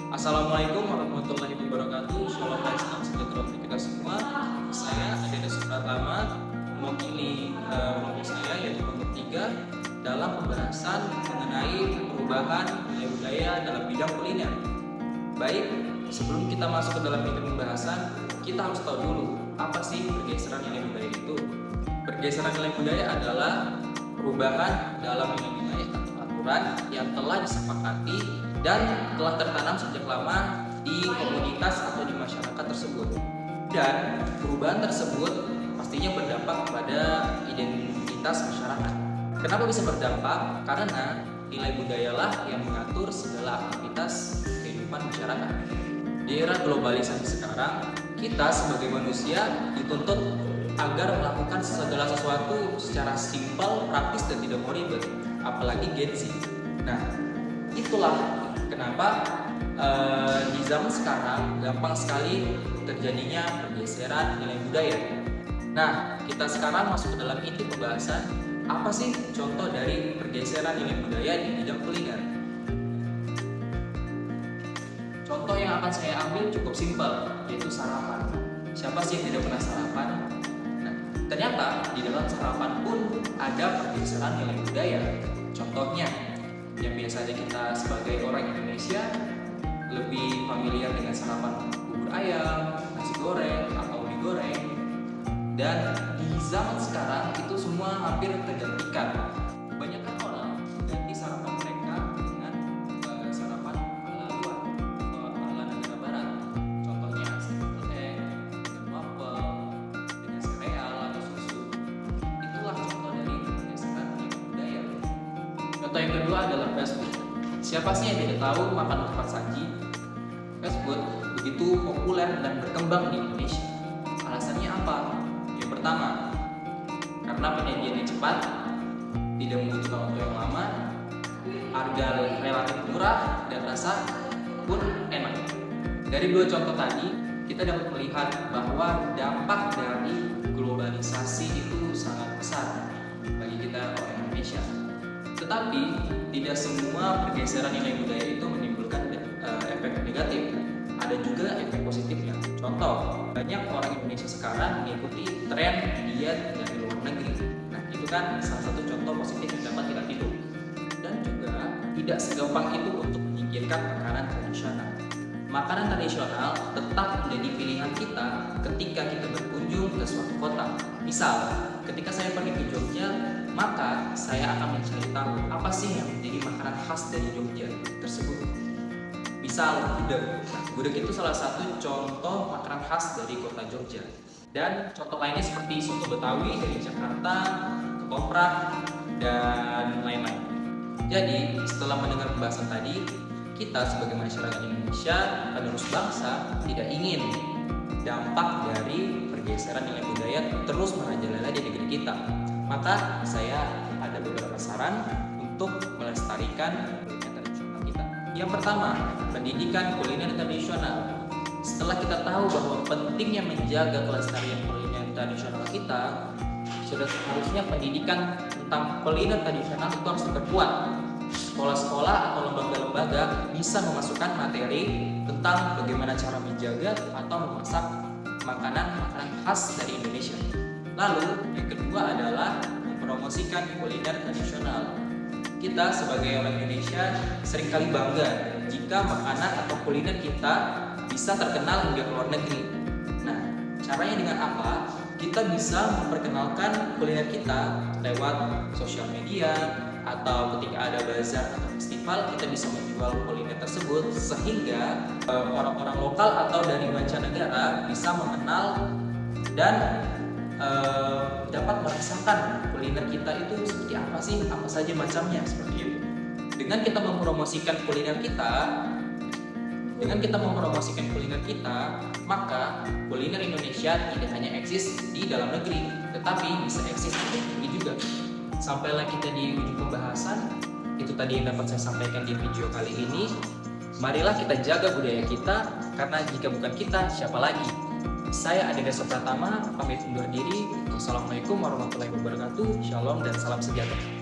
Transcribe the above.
Assalamualaikum warahmatullahi wabarakatuh. Shalom dan salam sejahtera untuk kita semua. Saya Adeda Supratama mewakili kelompok saya yaitu kelompok 3 dalam pembahasan mengenai perubahan nilai budaya dalam bidang kuliner. Baik, sebelum kita masuk ke dalam bidang pembahasan, kita harus tahu dulu apa sih pergeseran nilai budaya itu. Pergeseran nilai budaya adalah perubahan dalam nilai budaya atau aturan yang telah disepakati dan telah tertanam sejak lama di komunitas atau di masyarakat tersebut. Dan perubahan tersebut pastinya berdampak pada identitas masyarakat. Kenapa bisa berdampak? Karena nilai budayalah yang mengatur segala aktivitas kehidupan masyarakat. Di era globalisasi sekarang, kita sebagai manusia dituntut agar melakukan segala sesuatu secara simpel, praktis, dan tidak mau ribet, apalagi Gen Z. Nah, itulah kenapa di zaman sekarang gampang sekali terjadinya pergeseran nilai budaya. Nah, kita sekarang masuk ke dalam inti pembahasan, apa sih contoh dari pergeseran nilai budaya di bidang kuliner. Contoh yang akan saya ambil cukup simpel, yaitu sarapan. Siapa sih yang tidak pernah sarapan? Nah, ternyata di dalam sarapan pun ada pergeseran nilai budaya. Contohnya, yang biasanya kita sebagai orang Indonesia lebih familiar dengan sarapan bubur ayam, nasi goreng, atau mie goreng. Dan di zaman sekarang itu semua hampir tergantikan. Kebanyakan orang ganti sarapan mereka dengan sarapan ala luar atau ala negara barat. Contohnya scrambled egg, dengan waffle, dengan sereal atau susu. Itulah contoh dari pergeseran nilai budaya. Contoh yang kedua adalah fast food. Siapa sih yang tidak tahu makan cepat saji? Fast food begitu populer dan berkembang di Indonesia. Alasannya apa? Yang pertama, karena penyajiannya cepat, tidak membutuhkan waktu yang lama, harga relatif murah, dan rasa pun enak. Dari dua contoh tadi, kita dapat melihat bahwa dampak dari globalisasi itu sangat besar bagi kita orang Indonesia. Tetapi tidak semua pergeseran nilai budaya itu menimbulkan efek negatif. Ada juga efek positifnya. Contoh, banyak orang Indonesia sekarang mengikuti tren diet dari luar negeri. Nah, itu kan salah satu contoh positif yang dapat kita tiru. Dan juga tidak segampang itu untuk menyingkirkan makanan tradisional. Makanan tradisional tetap menjadi pilihan kita ketika kita berkunjung ke suatu kota. Misal, ketika saya pergi ke Jogja, maka saya akan mencari tahu apa sih yang menjadi makanan khas dari Jogja tersebut. Misal gudeg. Gudeg itu salah satu contoh makanan khas dari kota Jogja. Dan contoh lainnya seperti soto Betawi dari Jakarta, ketoprak, dan lain-lain. Jadi setelah mendengar pembahasan tadi, kita sebagai masyarakat Indonesia, penerus bangsa, tidak ingin dampak dari pergeseran nilai budaya terus merajalela di negeri kita. Maka saya ada beberapa saran untuk melestarikan kuliner tradisional kita. Yang pertama, pendidikan kuliner tradisional. Setelah kita tahu bahwa pentingnya menjaga kelestarian kuliner tradisional kita, sudah seharusnya pendidikan tentang kuliner tradisional itu harus diperkuat. Sekolah-sekolah atau lembaga-lembaga bisa memasukkan materi tentang bagaimana cara menjaga atau memasak makanan-makanan khas dari Indonesia. Lalu yang kedua adalah mempromosikan kuliner tradisional. Kita sebagai orang Indonesia seringkali bangga jika makanan atau kuliner kita bisa terkenal hingga ke luar negeri. Nah, caranya dengan apa? Kita bisa memperkenalkan kuliner kita lewat sosial media, atau ketika ada bazar atau festival, kita bisa menjual kuliner tersebut sehingga orang-orang lokal atau dari mancanegara bisa mengenal dan dapat merasakan kuliner kita itu seperti apa sih, apa saja macamnya, seperti itu. Dengan kita mempromosikan kuliner kita, maka kuliner Indonesia tidak hanya eksis di dalam negeri, tetapi bisa eksis di luar negeri juga. Sampailah kita di ujung pembahasan. Itu tadi yang dapat saya sampaikan di video kali ini. Marilah kita jaga budaya kita, karena jika bukan kita, siapa lagi? Saya Adeda Supratama, pamit undur diri. Wassalamualaikum warahmatullahi wabarakatuh. Shalom dan salam sejahtera.